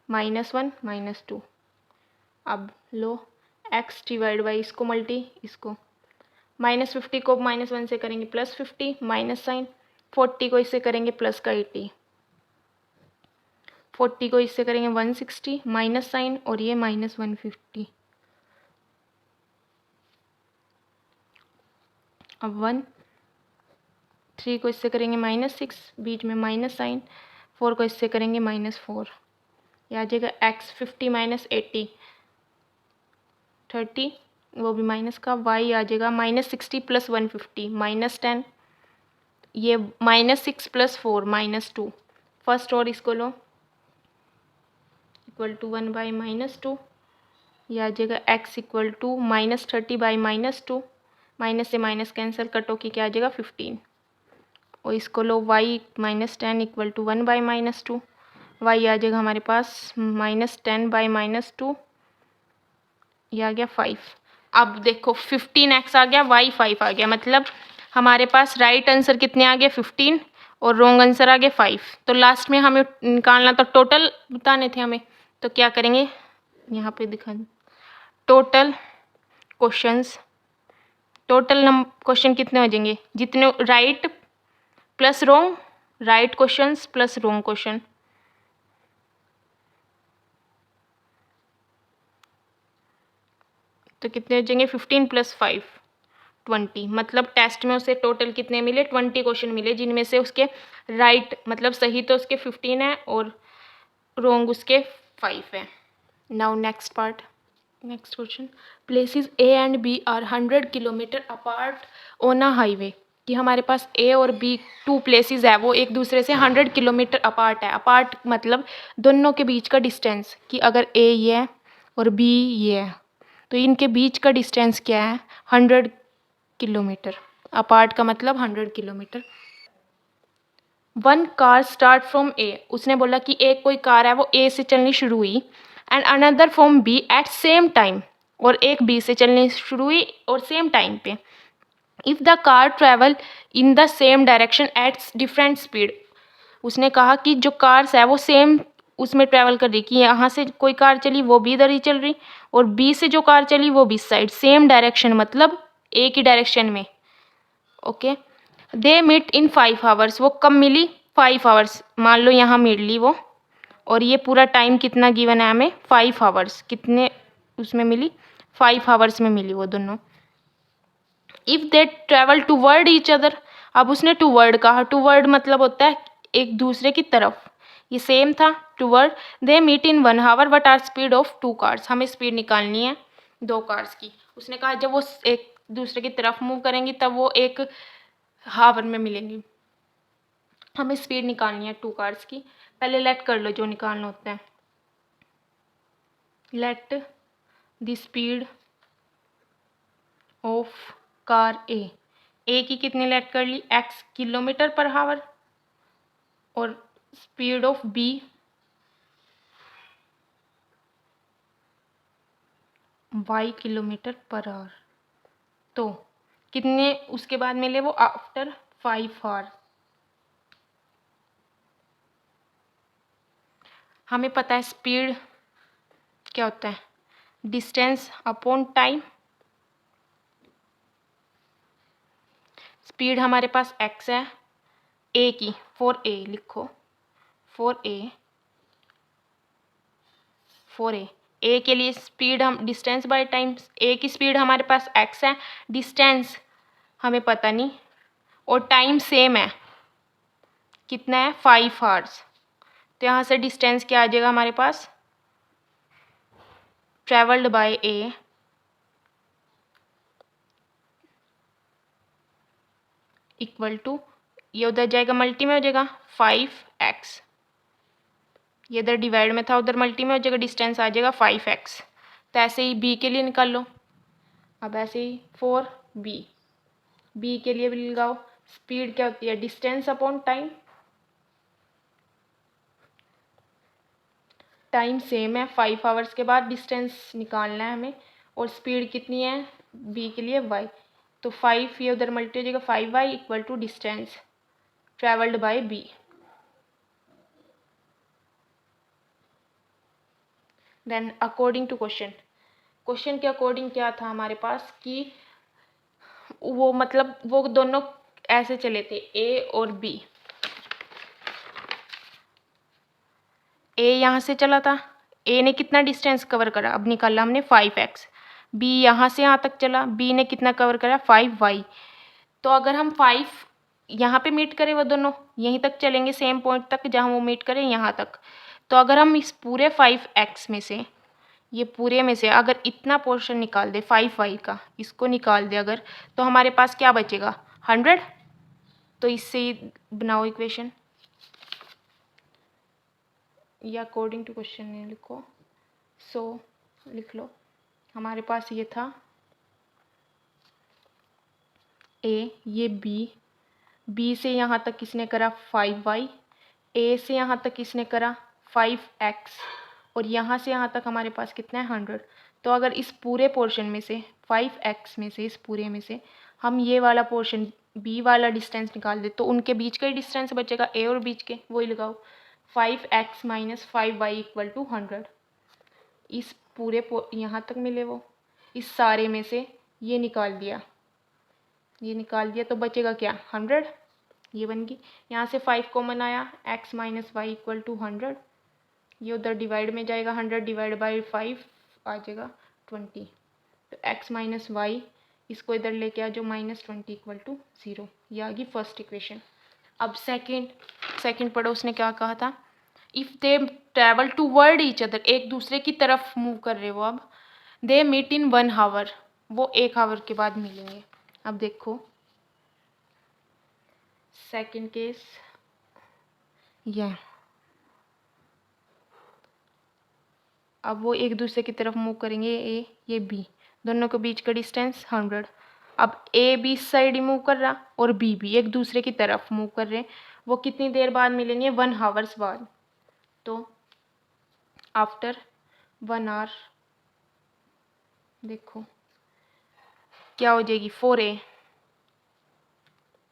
-1 - 2। अब लो x / इसको मल्टी, इसको -50 को -1 से करेंगे +50 माइनस साइन, 40 को इससे करेंगे प्लस का 80, 40 को इससे करेंगे 160 माइनस साइन, और ये -150। अब 1 3 को इससे करेंगे -6, बीच में माइनस साइन, 4 को इससे करेंगे -4, ये आ जाएगा x 50 - 80 30 वो भी माइनस का, y आ जाएगा -60 + 150 -10, ये -6 + 4 -2। फर्स्ट और इसको लो इक्वल टू 1/-2, ये आ जाएगा x इक्वल टू -30/-2, माइनस से माइनस कैंसिल, कटो की क्या आ जाएगा 15, और इसको लो y -10 इक्वल टू 1/-2, y आ जाएगा हमारे पास -10/-2, ये आ गया 5। अब देखो 15x आ गया, y 5 आ गया, मतलब हमारे पास राइट आंसर कितने आ गए 15 और रॉन्ग आंसर आ गए 5। तो लास्ट में हमें निकालना तो टोटल बताने थे हमें, तो क्या करेंगे यहाँ पे दिखा, टोटल क्वेश्चंस, टोटल क्वेश्चन कितने हो जाएंगे, जितने right plus wrong, right questions plus wrong question, तो कितने हो जाएंगे 15 + 5 20। मतलब टेस्ट में उसे टोटल कितने मिले 20 क्वेश्चन मिले, जिनमें से उसके राइट मतलब सही तो उसके 15 है और रॉन्ग उसके 5 है। Now next part, next question, places A and B are 100 kilometre apart on a highway, कि हमारे पास ए और बी 2 प्लेसेस है, वो एक दूसरे से 100 किलोमीटर अपार्ट है। अपार्ट मतलब दोनों के बीच का डिस्टेंस, कि अगर ए ये है और बी ये है तो इनके बीच का डिस्टेंस क्या है 100 किलोमीटर। अपार्ट का मतलब 100 kilometre. One car start from A, उसने बोला कि एक कोई कार है वो ए से चलनी शुरू हुई, and another from B at same time, और एक बी से चलनी शुरू हुई और सेम टाइम पे। If the car travel in the same direction at different speed, उसने कहा कि जो कार्स है वो सेम उसमें ट्रैवल कर रही, कि यहाँ से कोई कार चली वो भी इधर ही चल रही, और बी से जो कार चली वो भी इस साइड, सेम डायरेक्शन मतलब एक ही डायरेक्शन में। Okay, they meet in 5 hours, वो कब मिली 5 आवर्स, मान लो यहाँ मिल ली वो, और ये पूरा टाइम कितना गिवन है हमें 5 आवर्स, कितने उसमें मिली 5 आवर्स में मिली वो दोनों। If they travel toward each other, अब उसने टूवर्ड कहा, टूवर्ड मतलब होता है एक दूसरे की तरफ, ये सेम था toward. They meet in 1 hour, what are speed of 2 cars, हमें स्पीड निकालनी है 2 कार्स की। उसने कहा जब वो एक दूसरे की तरफ मूव करेंगी तब वो 1 आवर में मिलेंगी, हमें स्पीड निकालनी है 2 कार्स की। पहले लेट कर लो जो निकालना होता है, let the speed of car A की कितनी लेट कर ली x किलोमीटर पर आवर, और speed of B y kilometre per hour, तो कितने उसके बाद मिले वो आफ्टर 5 आवर। हमें पता है स्पीड क्या होता है, डिस्टेंस अपॉन टाइम। स्पीड हमारे पास x है ए की, फॉर ए लिखो, फॉर ए ए के लिए स्पीड हम डिस्टेंस बाय टाइम, ए की स्पीड हमारे पास x है, डिस्टेंस हमें पता नहीं, और टाइम सेम है, कितना है 5 आवर्स। तो यहाँ से डिस्टेंस क्या आ जाएगा हमारे पास, travelled by A equal to, ये उधर जाएगा मल्टी में हो जाएगा 5x, ये इधर डिवाइड में था उधर मल्टी में हो जाएगा, डिस्टेंस आ जाएगा 5x। तो ऐसे ही बी के लिए निकाल लो, अब ऐसे ही फॉर बी के लिए भी लगाओ, स्पीड क्या होती है distance upon time, time same है 5 आवर्स के बाद डिस्टेंस निकालना है हमें, और स्पीड कितनी है बी के लिए y, तो 5 ये उधर मल्टी हो जाएगा 5y equal to distance travelled by B. Then according to question के अकॉर्डिंग क्या था हमारे पास कि वो मतलब वो दोनों ऐसे चले थे ए और बी, ए यहाँ से चला था, ए ने कितना डिस्टेंस कवर करा अब निकाला हमने 5x, बी यहाँ से यहाँ तक चला, बी ने कितना कवर करा 5y। तो अगर हम 5 यहाँ पे मीट करें वो दोनों यहीं तक चलेंगे सेम पॉइंट तक जहाँ वो मीट करें यहाँ तक, तो अगर हम इस पूरे 5x में से ये पूरे में से अगर इतना पोर्शन निकाल दे 5y का, इसको निकाल दे अगर, तो हमारे पास क्या बचेगा 100। तो इससे ही बनाओ इक्वेशन, या अकॉर्डिंग टू क्वेश्चन नहीं लिखो, सो लिख लो। हमारे पास ये था ए, ये बी से यहाँ तक किसने करा 5y, ए से यहाँ तक किसने करा 5x, और यहाँ से यहाँ तक हमारे पास कितना है 100। तो अगर इस पूरे पोर्शन में से 5x में से, इस पूरे में से हम ये वाला पोर्शन b वाला डिस्टेंस निकाल दे, तो उनके बीच का ही डिस्टेंस बचेगा a और बीच के, वही लगाओ 5x minus 5y equal to 100। इस पूरे यहाँ तक मिले वो, इस सारे में से ये निकाल दिया, ये निकाल दिया तो बचेगा क्या 100, ये बन गई। यहाँ से 5 कॉमन आया, x minus y equal to 100, ये उधर डिवाइड में जाएगा, 100 डिवाइड बाई 5 आ जाएगा 20। तो x माइनस वाई, इसको इधर लेके आ जाओ माइनस 20 इक्वल टू 0। ये आ गई फर्स्ट इक्वेशन। अब सेकंड पढ़ो, उसने क्या कहा था, if they travel toward each other, एक दूसरे की तरफ मूव कर रहे वो, अब दे मीट इन 1 आवर, वो 1 आवर के बाद मिलेंगे। अब देखो सेकंड केस, यह अब वो एक दूसरे की तरफ मूव करेंगे, ए ये बी, दोनों के बीच का डिस्टेंस 100। अब ए बी इस साइड ही मूव कर रहा और बी भी एक दूसरे की तरफ मूव कर रहे हैं, वो कितनी देर बाद मिलेंगे 1 आवर्स बाद। तो आफ्टर 1 आवर देखो क्या हो जाएगी 4a,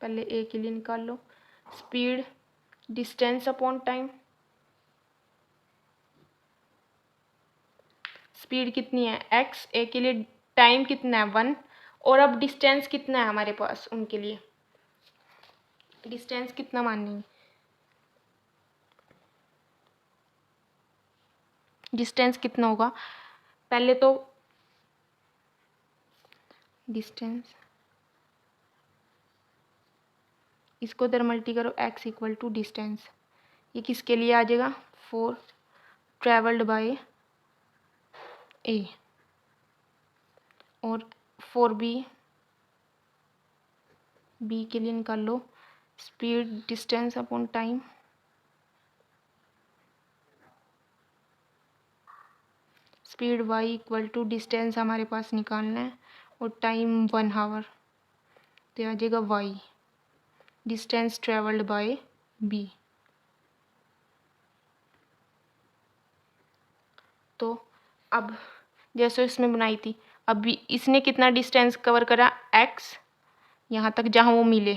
पहले ए के लिए निकाल लो, speed distance upon time, speed कितनी है x, ए के लिए टाइम कितना है 1, और अब डिस्टेंस कितना है हमारे पास उनके लिए, डिस्टेंस कितना मानेंगे, डिस्टेंस कितना होगा, पहले तो डिस्टेंस, इसको इधर मल्टी करो, x इक्वल टू डिस्टेंस, ये किसके लिए आ जाएगा 4 ट्रेवल्ड बाय ए, और 4b, बी के लिए निकाल लो speed distance upon time, speed y equal to distance हमारे पास निकालना है और टाइम 1 आवर, तो आ जाएगा y distance travelled bye b। तो अब जैसे इसमें बनाई थी, अभी इसने कितना डिस्टेंस कवर करा x, यहाँ तक जहाँ वो मिले,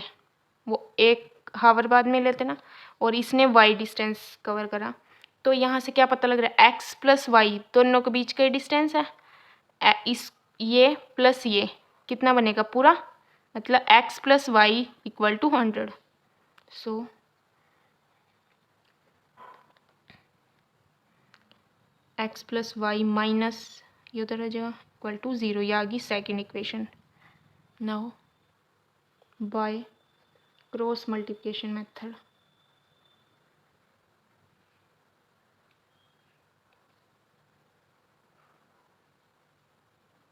वो 1 आवर बाद मिले थे ना, और इसने y डिस्टेंस कवर करा। तो यहाँ से क्या पता लग रहा है x प्लस वाई दोनों के बीच का ही डिस्टेंस है, इस ये प्लस ये कितना बनेगा पूरा, मतलब x plus y equal to 100। So x plus y minus ये उधर आ जाएगा इक्वल टू 0, ये आ गई second equation. Now bye cross multiplication method,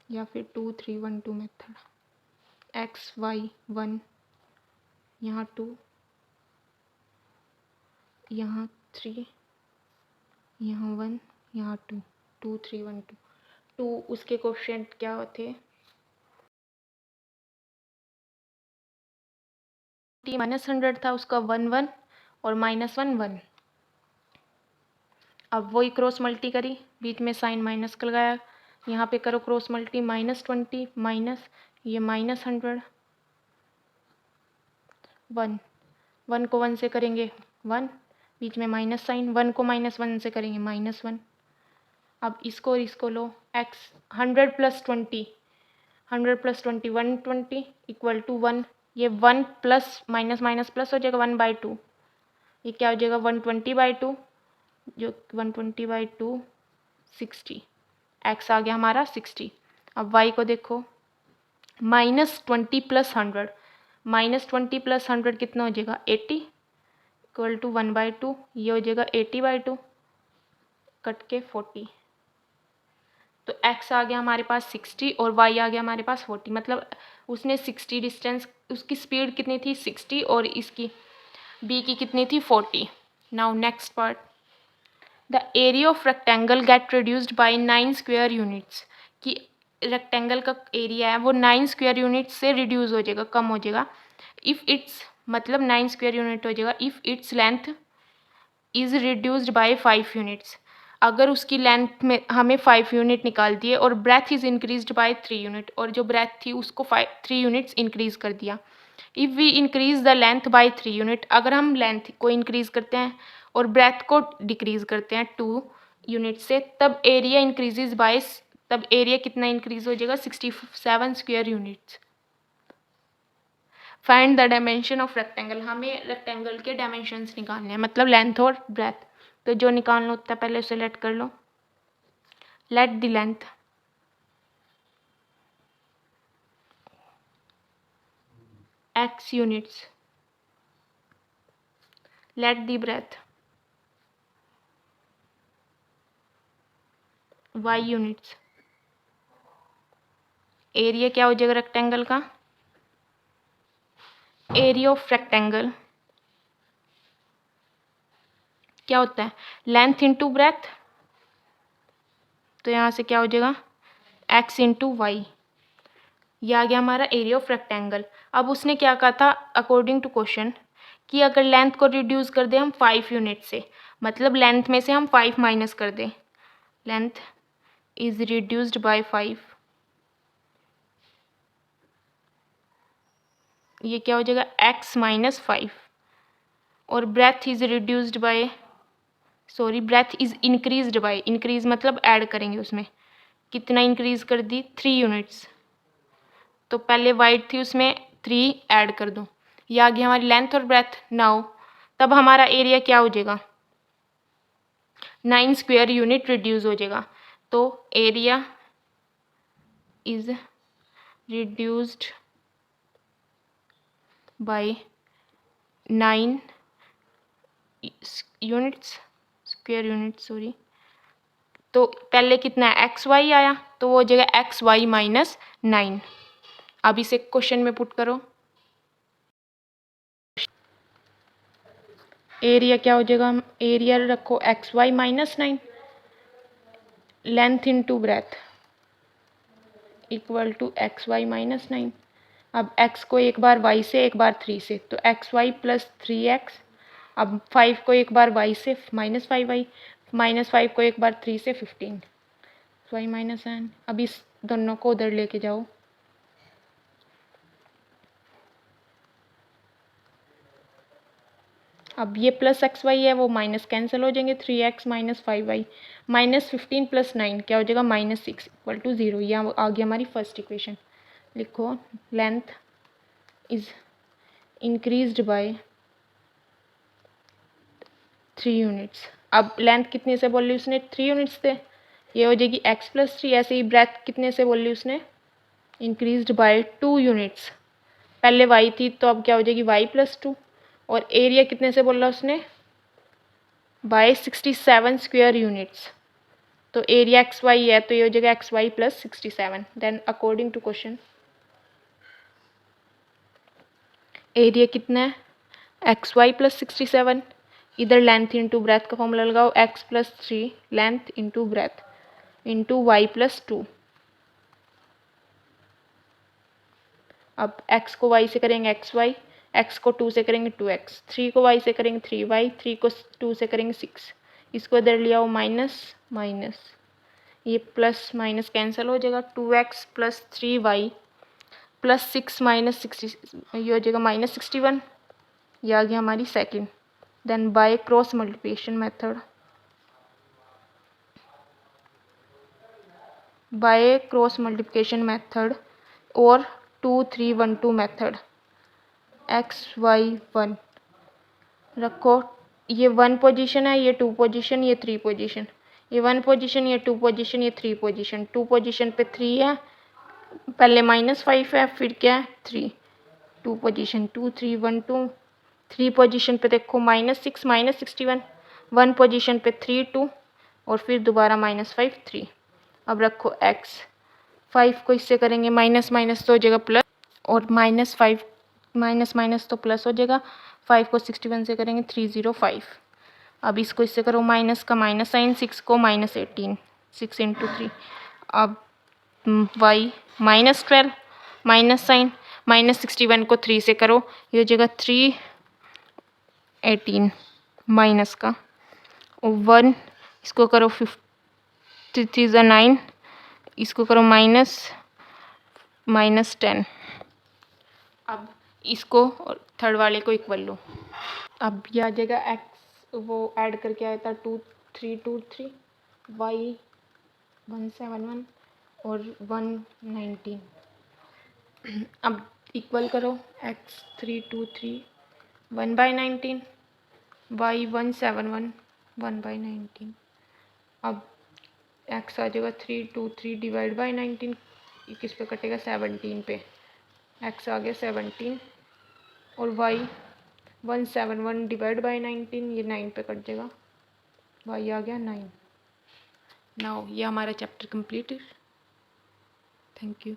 या फिर 2 3 1 2 मेथड, x y 1, यहाँ 2, यहाँ 3, यहाँ 1, यहाँ 2, 2 3 1 2, 2 उसके कोफिशिएंट क्या थे, t माइनस 100 था उसका 1 1 और माइनस 1 1। अब वही क्रॉस मल्टी करी, बीच में साइन माइनस का लगाया, यहाँ पे करो क्रॉस मल्टी, माइनस 20 माइनस ये माइनस 100, 1 1 को 1 से करेंगे 1, बीच में माइनस साइन, 1 को माइनस 1 से करेंगे माइनस 1। अब इसको और इसको लो, x 100 plus 20, 100 plus 20 120 equal to 1, ये 1 प्लस माइनस माइनस प्लस हो जाएगा 1/2, ये क्या हो जाएगा 120/2, जो 120/2 60, x आ गया हमारा 60। अब y को देखो, -20 प्लस 100, -20 प्लस 100 कितना हो जाएगा 80 इक्वल टू 1/2, ये हो जाएगा 80/2 कट के 40, तो x आ गया हमारे पास 60 और y आ गया हमारे पास 40, मतलब उसने 60 डिस्टेंस, उसकी स्पीड कितनी थी 60 और इसकी b की कितनी थी 40। Now next part, the area of rectangle gate reduced by 9 square units, कि रेक्टेंगल का एरिया है वो 9 स्क्वायर यूनिट्स से रिड्यूस हो जाएगा, कम हो जाएगा। इफ़ इट्स, मतलब 9 स्क्वायर यूनिट हो जाएगा। If its length is reduced by 5 units, अगर उसकी लेंथ में हमें 5 यूनिट निकाल दिए, और breadth is increased by 3 unit, और जो ब्रेथ थी उसको 3 यूनिट्स इंक्रीज़ कर दिया। If we increase the length by 3 unit, अगर हम लेंथ को इंक्रीज़ करते हैं और ब्रेथ को डिक्रीज़ करते हैं 2 यूनिट से, तब एरिया इंक्रीजेज बाय, तब एरिया कितना इंक्रीज़ हो जाएगा 67 square units. Find the dimension of rectangle, हमें रेक्टेंगल के डायमेंशंस निकालने हैं, मतलब लेंथ और ब्रेथ। तो जो निकालना होता है पहले उसे लेट कर लो। Let the length x units, let the breadth y units. Area क्या हो जाएगा रेक्टेंगल का, एरिया ऑफ रेक्टेंगल क्या होता है, लेंथ इंटू ब्रेथ, तो यहाँ से क्या हो जाएगा x इंटू वाई, यह आ गया हमारा एरिया ऑफ रेक्टेंगल। अब उसने क्या कहा था अकॉर्डिंग टू क्वेश्चन, कि अगर लेंथ को रिड्यूस कर दें हम 5 यूनिट से, मतलब लेंथ में से हम 5 माइनस कर दें, लेंथ इज रिड्यूस्ड बाय 5, ये क्या हो जाएगा x माइनस 5, और breadth is reduced by, sorry breadth is increased by, increase मतलब ऐड करेंगे उसमें, कितना इंक्रीज कर दी 3 यूनिट्स, तो पहले वाइड थी उसमें 3 ऐड कर दो, ये आ गई हमारी लेंथ और ब्रेथ। नाउ तब हमारा एरिया क्या हो जाएगा 9 स्क्वायर यूनिट रिड्यूस हो जाएगा, तो area is reduced bye 9 units, square unit sorry. तो पहले कितना है एक्स वाई आया, तो वो हो जाएगा एक्स वाई माइनस 9। अब इसे क्वेश्चन में पुट करो, एरिया क्या हो जाएगा, एरिया रखो x y minus 9, length into breadth equal to x y minus 9। अब x को एक बार y से एक बार 3 से, तो एक्स वाई प्लस 3x। अब 5 को एक बार y से माइनस 5y, माइनस 5 को एक बार 3 से 15, y माइनस 9। अब इस दोनों को उधर लेके जाओ, अब ये प्लस एक्स वाई है वो माइनस कैंसिल हो जाएंगे, 3x minus 5y minus 15 plus 9 क्या हो जाएगा माइनस 6 इक्वल टू 0। ये आ गई हमारी फर्स्ट इक्वेशन। लिखो length is increased by 3 units. अब लेंथ कितने से बोल ली उसने 3 यूनिट्स थे, ये हो जाएगी x प्लस 3। ऐसे ही ब्रेथ कितने से बोल ली उसने इंक्रीज्ड बाय 2 यूनिट्स, पहले y थी तो अब क्या हो जाएगी y प्लस 2। और एरिया कितने से बोला उसने बाय 67 स्क्वायर यूनिट्स, तो एरिया एक्स वाई है तो ये हो जाएगा x y plus 67। Then according to question area कितना है एक्स वाई प्लस 67, इधर लेंथ इंटू ब्रेथ का फॉर्मूला लगाओ, x plus 3 length into breadth into y plus 2। अब x को y से करेंगे एक्स वाई, x को 2 से करेंगे 2x, 3 को y से करेंगे 3y, 3 को 2 से करेंगे 6। इसको इधर लिया हो माइनस माइनस, ये प्लस माइनस कैंसिल हो जाएगा, 2x plus 3y plus 6 minus 60, ये हो जाएगा माइनस 61। ये आ गया हमारी second. Then by cross multiplication method, by cross multiplication method और 2 3 1 2 मेथड, एक्स वाई 1 रखो, ये 1 पोजीशन है, ये 2 पोजीशन, ये 3 पोजीशन, ये 1 पोजीशन, ये 2 पोजीशन, ये 3 पोजीशन। 2 पोजीशन पे 3 है, पहले माइनस 5 है, फिर क्या है 3, 2 पोजीशन 2 3 1 2। 3 पोजीशन पे देखो माइनस 6 माइनस 61, 1 पोजीशन पे 3 2 और फिर दोबारा माइनस 5 3। अब रखो x, 5 को इससे करेंगे माइनस माइनस तो हो जाएगा प्लस, और -5 माइनस माइनस तो प्लस हो जाएगा। 5 को 61 से करेंगे 305। अब इसको इससे करो माइनस का माइनस साइन, 6 को -18, 6 × 3। अब y -12 माइनस साइन, -61 को 3 से करो, ये हो जाएगा 318 माइनस का, और 1 इसको करो 53 × 9, इसको करो -10। अब इसको और थर्ड वाले को इक्वल लो। अब यह आ जाएगा x, वो ऐड करके आया था 2323, y 171 और 119। अब इक्वल करो x 323 1/19, y 171 1/19। अब x आ जाएगा 323 डिवाइड बाई 19, किस पे कटेगा 17 पे, x आ गया 17, और y 171 डिवाइड बाई 19, ये 9 पे कट जाएगा, y आ गया 9। नाउ ये हमारा चैप्टर कंप्लीट है। Thank you.